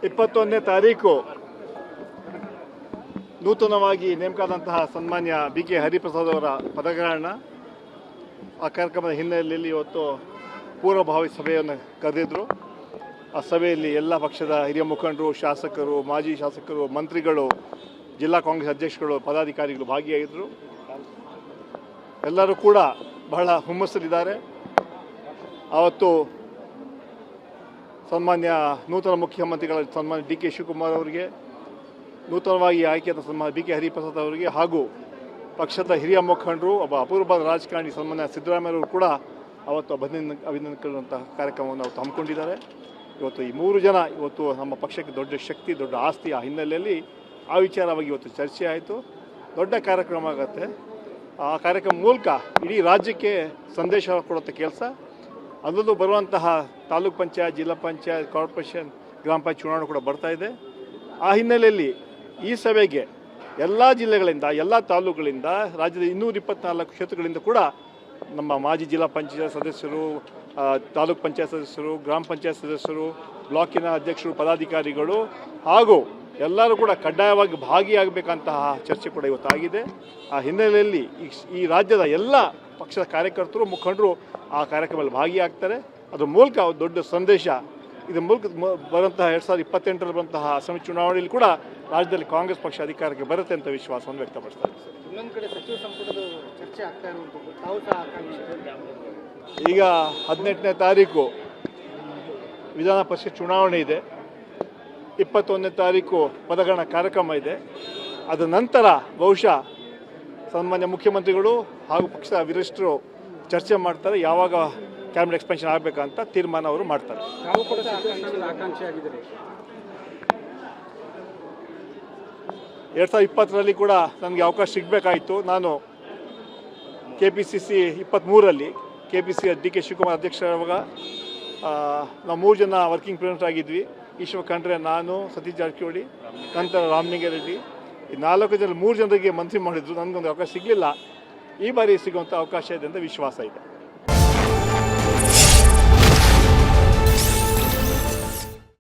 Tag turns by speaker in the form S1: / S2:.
S1: 21ನೇ ತಾರೀಕು ನೂತನವಾಗಿ ನೇಮಕಾದಂತಹ ಸನ್ಮಾನ್ಯ BK ಹರಿಪ್ರಸಾದ್ ಅವರ ಪದಗ್ರಹಣ. ಆ ಕಾರ್ಯಕ್ರಮದ ಹಿನ್ನೆಲೆಯಲ್ಲಿ ಇವತ್ತು ಪೂರ್ವಭಾವಿ ಸಭೆಯನ್ನು ಕರೆದಿದ್ದರು. ಆ ಸಭೆಯಲ್ಲಿ ಎಲ್ಲ ಪಕ್ಷದ ಹಿರಿಯ ಮುಖಂಡರು, ಶಾಸಕರು, ಮಾಜಿ ಶಾಸಕರು, ಮಂತ್ರಿಗಳು, ಜಿಲ್ಲಾ ಕಾಂಗ್ರೆಸ್ ಅಧ್ಯಕ್ಷಗಳು, ಪದಾಧಿಕಾರಿಗಳು ಭಾಗಿಯಾಗಿದ್ದರು. ಎಲ್ಲರೂ ಕೂಡ ಬಹಳ ಹುಮ್ಮಸ್ಸಲ್ಲಿದ್ದಾರೆ. ಆವತ್ತು ಸನ್ಮಾನ್ಯ ನೂತನ ಮುಖ್ಯಮಂತ್ರಿಗಳ ಸನ್ಮಾನ್ಯ DK ಶಿವಕುಮಾರ್ ಅವರಿಗೆ, ನೂತನವಾಗಿ ಆಯ್ಕೆಯಾದ ಸನ್ಮಾನ್ಯ BK ಹರಿಪ್ರಸಾದ್ ಅವರಿಗೆ ಹಾಗೂ ಪಕ್ಷದ ಹಿರಿಯ ಮುಖಂಡರು, ಒಬ್ಬ ಅಪೂರ್ವದ ರಾಜಕಾರಣಿ ಸನ್ಮಾನ್ಯ ಸಿದ್ದರಾಮಯ್ಯವರು ಕೂಡ ಅವತ್ತು ಅಭಿನಂದನೆಗಳಂತಹ ಕಾರ್ಯಕ್ರಮವನ್ನು ಅವತ್ತು ಹಮ್ಮಿಕೊಂಡಿದ್ದಾರೆ. ಇವತ್ತು ಈ 3 ಜನ ಇವತ್ತು ನಮ್ಮ ಪಕ್ಷಕ್ಕೆ ದೊಡ್ಡ ಶಕ್ತಿ, ದೊಡ್ಡ ಆಸ್ತಿ. ಆ ಹಿನ್ನೆಲೆಯಲ್ಲಿ ಆ ವಿಚಾರವಾಗಿ ಇವತ್ತು ಚರ್ಚೆ ಆಯಿತು. ದೊಡ್ಡ ಕಾರ್ಯಕ್ರಮ ಆಗುತ್ತೆ. ಆ ಕಾರ್ಯಕ್ರಮ ಮೂಲಕ ಇಡೀ ರಾಜ್ಯಕ್ಕೆ ಸಂದೇಶ ಕೊಡುವಂಥ ಕೆಲಸ. ಅದರಲ್ಲೂ ಬರುವಂತಹ ತಾಲೂಕ್ ಪಂಚಾಯತ್, ಜಿಲ್ಲಾ ಪಂಚಾಯತ್, ಕಾರ್ಪೊರೇಷನ್, ಗ್ರಾಮ ಪಂಚಾಯತ್ ಚುನಾವಣೆ ಕೂಡ ಬರ್ತಾ ಇದೆ. ಆ ಹಿನ್ನೆಲೆಯಲ್ಲಿ ಈ ಸಭೆಗೆ ಎಲ್ಲ ಜಿಲ್ಲೆಗಳಿಂದ, ಎಲ್ಲ ತಾಲೂಕುಗಳಿಂದ, ರಾಜ್ಯದ 224 ಕ್ಷೇತ್ರಗಳಿಂದ ಕೂಡ ನಮ್ಮ ಮಾಜಿ ಜಿಲ್ಲಾ ಪಂಚಾಯತ್ ಸದಸ್ಯರು, ತಾಲೂಕ್ ಪಂಚಾಯತ್ ಸದಸ್ಯರು, ಗ್ರಾಮ ಪಂಚಾಯತ್ ಸದಸ್ಯರು, ಬ್ಲಾಕಿನ ಅಧ್ಯಕ್ಷರು, ಪದಾಧಿಕಾರಿಗಳು ಹಾಗೂ ಎಲ್ಲರೂ ಕೂಡ ಕಡ್ಡಾಯವಾಗಿ ಭಾಗಿಯಾಗಬೇಕಂತಹ ಚರ್ಚೆ ಕೂಡ ಇವತ್ತು ಆಗಿದೆ. ಆ ಹಿನ್ನೆಲೆಯಲ್ಲಿ ಈ ರಾಜ್ಯದ ಎಲ್ಲ ಪಕ್ಷದ ಕಾರ್ಯಕರ್ತರು, ಮುಖಂಡರು ಆ ಕಾರ್ಯಕ್ರಮದಲ್ಲಿ ಭಾಗಿಯಾಗ್ತಾರೆ. ಅದ್ರ ಮೂಲಕ ಒಂದು ದೊಡ್ಡ ಸಂದೇಶ, ಇದರ ಮೂಲಕ ಬರುವಂತಹ 2028ರಲ್ಲಿ ಬರುವಂತಹ ಅಸೆಂಬ್ಲಿ ಚುನಾವಣೆಯಲ್ಲಿ ಕೂಡ ರಾಜ್ಯದಲ್ಲಿ ಕಾಂಗ್ರೆಸ್ ಪಕ್ಷ ಅಧಿಕಾರಕ್ಕೆ ಬರುತ್ತೆ ಅಂತ ವಿಶ್ವಾಸವನ್ನು ವ್ಯಕ್ತಪಡಿಸ್ತಾರೆ.
S2: ಇನ್ನೊಂದು ಕಡೆ ಸಚಿವ ಸಂಪುಟದ ಚರ್ಚೆ ಆಗ್ತಾ ಇರುವಂಥದ್ದು ತಾವು ಸಹ ಆಕಾಂಕ್ಷೆ.
S1: ಈಗ 18ನೇ ತಾರೀಕು ವಿಧಾನ ಪರಿಷತ್ ಚುನಾವಣೆ ಇದೆ. 21ನೇ ತಾರೀಕು ಪದಗ್ರಹಣ ಕಾರ್ಯಕ್ರಮ ಇದೆ. ಅದರ ನಂತರ ಬಹುಶಃ ಸನ್ಮಾನ್ಯ ಮುಖ್ಯಮಂತ್ರಿಗಳು ಹಾಗೂ ಪಕ್ಷದ ವರಿಷ್ಠರು ಚರ್ಚೆ ಮಾಡ್ತಾರೆ. ಯಾವಾಗ ಕ್ಯಾಬಿನೆಟ್ ಎಕ್ಸ್ಪೆನ್ಷನ್ ಆಗಬೇಕಂತ ತೀರ್ಮಾನ ಅವರು ಮಾಡ್ತಾರೆ.
S2: ತಾವು ಕೂಡ ಆಕಾಂಕ್ಷೆ ಆಗಿದ್ದಾರೆ.
S1: 2020ರಲ್ಲಿ ಕೂಡ ನನಗೆ ಅವಕಾಶ ಸಿಗಬೇಕಾಯಿತು. ನಾನು KPCC 23ರಲ್ಲಿ KPCC DK ಶಿವಕುಮಾರ್ ಅಧ್ಯಕ್ಷರಾಗುವಾಗ ನಾವು 3 ಜನ ವರ್ಕಿಂಗ್ ಪ್ರೆಸಿಡೆಂಟ್ ಆಗಿದ್ವಿ. ಈಶ್ವರ್ ಖಂಡ್ರೆ, ನಾನು, ಸತೀಶ್ ಜಾರಕಿಹೊಳಿ, ನಂತರ ರಾಮಲಿಂಗಾರೆಡ್ಡಿ. ಈ 4 ಜನ 3 ಜನರಿಗೆ ಮಂತ್ರಿ ಮಾಡಿದ್ರು. ನನಗೊಂದು ಅವಕಾಶ ಸಿಗಲಿಲ್ಲ. ಈ ಬಾರಿ ಸಿಗುವಂಥ ಅವಕಾಶ ಇದೆ ಅಂತ ವಿಶ್ವಾಸ ಇದೆ.